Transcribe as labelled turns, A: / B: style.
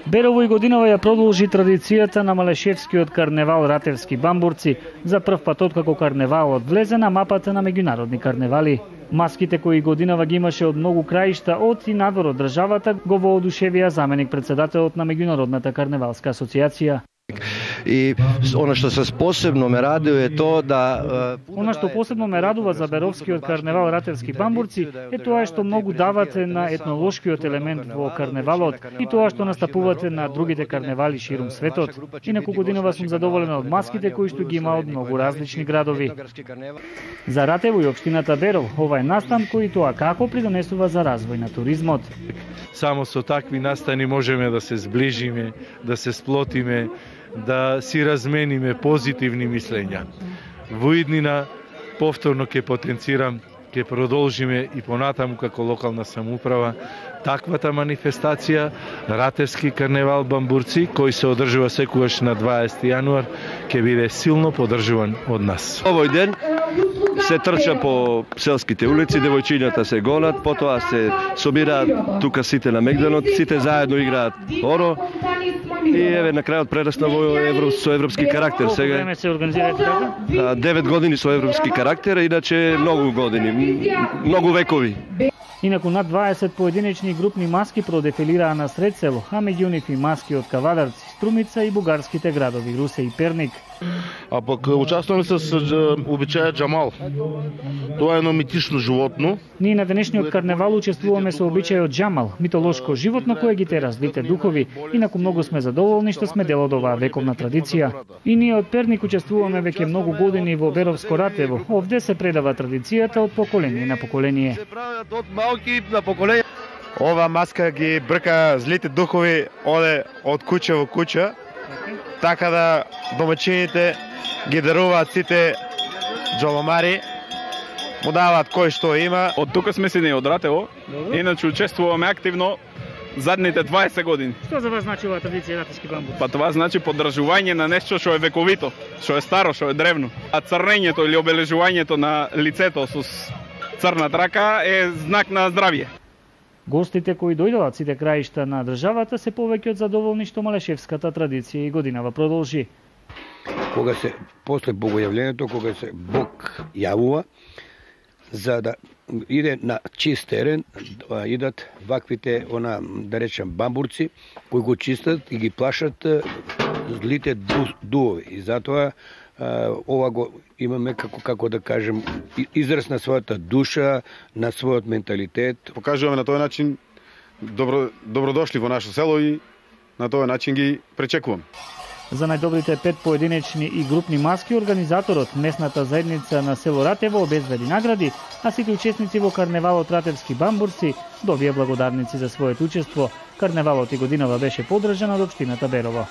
A: Берово и годинава ја продолжи традицијата на Малешевскиот карневал Ратевски бамбурци, за прв пат откако карневалот влезе на мапата на меѓународни карневали. Маските кои годинава ги имаше од многу краишта од и надвор од државата го воодушевија заменик председателот на Меѓународната карневалска асоциација.
B: И она што се посебно ме радува е тоа да
A: Она што посебно ме радува за Беровскиот карневал Ратевски бамбурци е тоа што многу давате на етнолошкиот елемент во карневалот и тоа што настапувате на другите карневали ширум светот. Инаку годинава сум задоволена од маските кои што ги има од многу различни градови. За Ратево и општината Беров ова е настан кој тоа како придонесува за развој на туризмот.
C: Само со такви настани можеме да се зближиме, да се сплотиме, да си размениме позитивни мислења. Во иднина, повторно ќе потенцирам, ќе продолжиме и понатаму како локална самоуправа таквата манифестација, Ратевски карневал бамбурци, кој се одржува секогаш на 20 јануар, ќе биде силно поддржуван од нас.
B: Овој ден се трча по селските улици, девојчињата се гонат, потоа се собираат тука сите на мегданот, сите заедно играат оро и еве на крајот прерасна во со европски карактер.
A: Сега време се организирате така?
B: 9 години со европски карактер, иначе многу години, многу векови.
A: Инаку над 20 поединечни и групни маски продефилираа на сред село, а меѓу нив и маски од Кавадарци, Струмица и бугарските градови Русе и Перник.
D: А пък участваме с обичаja Джамал. Тоа е едно митично животно.
A: Ние на денешниот карневал учествуваме со обичајот Джамал, митолошко животно кое ги тера злите духови. Инаку многу сме задоволни што сме дел од оваа вековна традиција. И ние од Перник учествуваме веќе многу години во Беровско Ратево. Овде се предава традицијата од поколение на поколение.
B: Од малки на поколение.
E: Ова маска ги брка злите духови, оде од куќа во куќа. Така да домаќините ги даруваат сите џоломари, му даваат кој што има.
F: Од тука сме си не од Ратево, иначе учествуваме активно задните 20 години.
A: Што за вас значи оваа традиција Ратевски бамбурци?
F: Па това значи поддржување на нешто што е вековито, што е старо, што е древно. А црнењето или обележувањето на лицето со црна трака е знак на здравје.
A: Гостите кои дојдоа од сите краишта на државата се повеќе од задоволни што малешевската традиција и годинава продолжи.
G: Кога се после богојавлението, кога се Бог јавува, за да иде на чист терен, идат ваквите, да речем, бамбурци, кои го чистат и ги плашат злите духови. И затоа ова го имаме како да кажем израз на својата душа, на својот менталитет.
E: Покажуваме на тој начин добродошли во наше село и на тој начин ги пречекувам.
A: За најдобрите 5 поединечни и групни маски организаторот, местната заедница на село Ратево, обезбеди награди, а сите учесници во карневалот Ратевски бамбурци добија благодарници за своето учество. Карневалот и годинава беше поддржан од општината Берово.